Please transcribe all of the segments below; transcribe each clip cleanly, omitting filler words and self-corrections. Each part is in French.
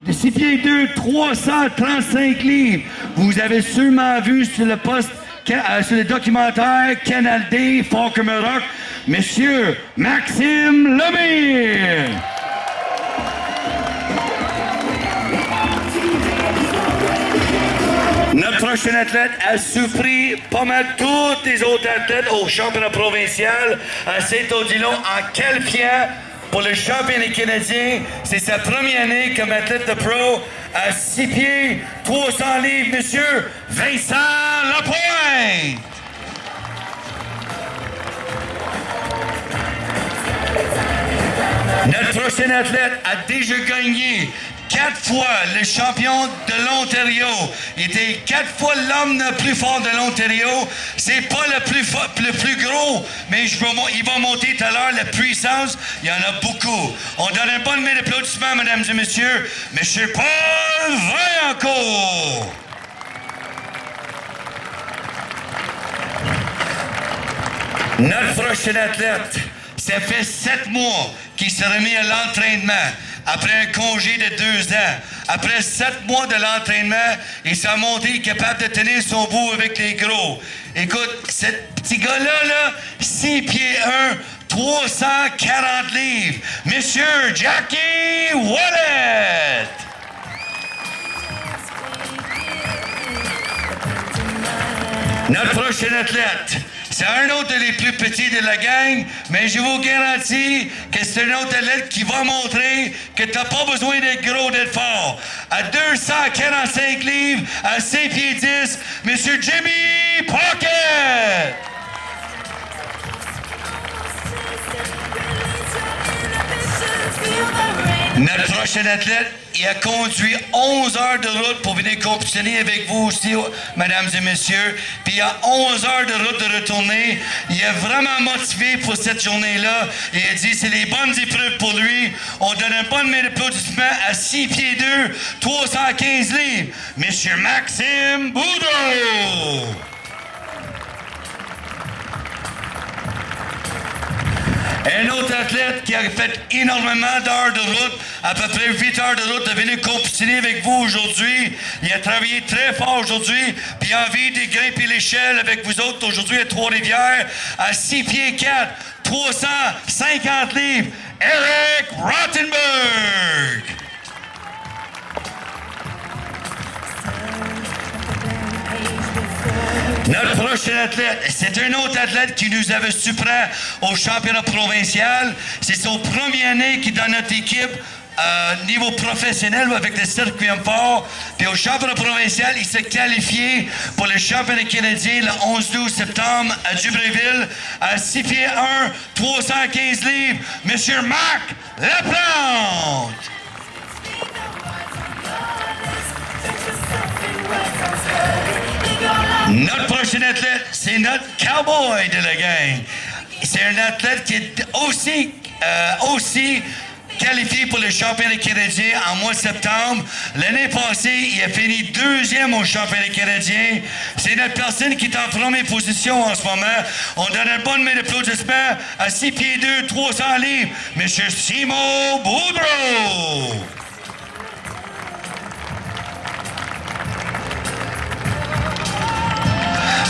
De 6 pieds 2, 335 livres. Vous avez sûrement vu sur le poste, sur le documentaire Canal D, Fort Rock, Monsieur Maxime Lemire. Notre prochain athlète a surpris pas mal tous les autres athlètes au championnat provincial à Saint-Odilon en qualifiant pour le championnat canadien. C'est sa première année comme athlète de pro à 6 pieds, 300 livres, Monsieur Vincent Lapointe. Notre prochain athlète a déjà gagné 4 fois le champion de l'Ontario. Il était 4 fois l'homme le plus fort de l'Ontario. C'est pas le plus gros, mais il va monter tout à l'heure. La puissance, il y en a beaucoup. On donne un bon main d'applaudissement, mesdames et messieurs. Monsieur Paul Vaillancourt. Notre prochain athlète, ça fait 7 mois qu'il s'est remis à l'entraînement. Après un congé de 2 ans, après 7 mois de l'entraînement, il s'est monté capable de tenir son bout avec les gros. Écoute, ce petit gars-là, 6 pieds 1, 340 livres. Monsieur Jackie Wallet! Notre prochain athlète, c'est un autre des plus petits de la gang, mais je vous garantis que c'est un autre athlète qui va montrer que tu n'as pas besoin d'être gros, d'être fort. À 245 livres, à 5 pieds 10, Monsieur Jimmy Pocket! Notre prochain athlète, il a conduit 11 heures de route pour venir compétitionner avec vous aussi, mesdames et messieurs. Puis il a 11 heures de route de retourner. Il est vraiment motivé pour cette journée-là. Il a dit c'est les bonnes épreuves pour lui. On donne un bon main d'applaudissement à 6 pieds 2, 315 livres. Monsieur Maxime Boudreau. Un autre athlète qui a fait énormément d'heures de route, à peu près 8 heures de route, de venir compétitionner avec vous aujourd'hui. Il a travaillé très fort aujourd'hui, puis il a envie de grimper l'échelle avec vous autres aujourd'hui à Trois-Rivières, à 6 pieds 4, 350 livres, Eric Rottenberg. Notre prochain athlète, c'est un autre athlète qui nous avait surpris au championnat provincial. C'est son première année qui est dans notre équipe niveau professionnel avec le circuit fort. Puis au championnat provincial, il s'est qualifié pour le championnat canadien le 11-12 septembre à Dubreuilville à 6 pieds 1, 315 livres. Monsieur Marc Laplante. Notre prochain athlète, c'est notre cowboy de la gang. C'est un athlète qui est aussi qualifié pour le championnat canadien en mois de septembre. L'année passée, il a fini 2e au championnat canadien. C'est notre personne qui est en première position en ce moment. On donne une bonne main d'applaudissement à 6 pieds 2, 300 livres, Monsieur Simon Boudreau.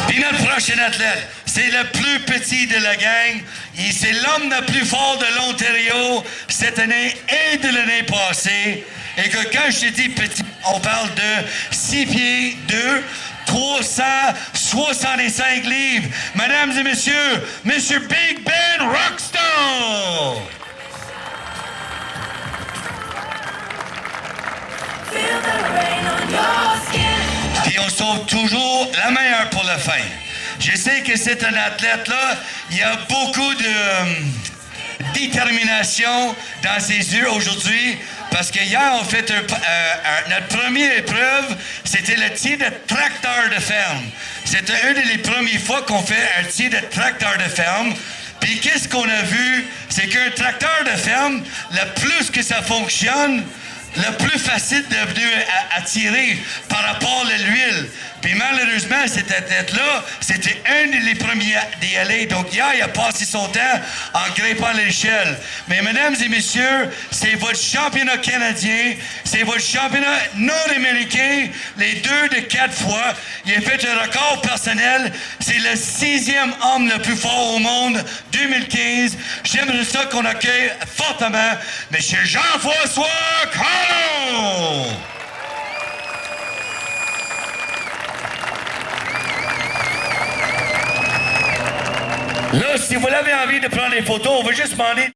Puis notre prochain athlète, c'est le plus petit de la gang. C'est l'homme le plus fort de l'Ontario cette année et de l'année passée. Et que quand je dis petit, on parle de 6 pieds 2, 365 livres. Mesdames et messieurs, Monsieur Big Ben Rockstone. Puis on sauve toujours la meilleure pour la fin. Je sais que c'est un athlète-là, il y a beaucoup de détermination dans ses yeux aujourd'hui, parce qu'hier, on fait notre première épreuve, c'était le tir de tracteur de ferme. C'était une des premières fois qu'on fait un tir de tracteur de ferme. Puis qu'est-ce qu'on a vu? C'est qu'un tracteur de ferme, le plus que ça fonctionne, le plus facile de venir à tirer par rapport à l'huile. Puis malheureusement, cet athlète-là, c'était un des premiers d'y aller. Donc hier, il a passé son temps en grimpant l'échelle. Mais mesdames et messieurs, c'est votre championnat canadien, c'est votre championnat nord-américain, les 2 de 4 fois. Il a fait un record personnel. C'est le 6e homme le plus fort au monde, 2015. J'aimerais ça qu'on accueille fortement M. Jean-François Carlo! Là, si vous avez envie de prendre des photos, on va juste demander...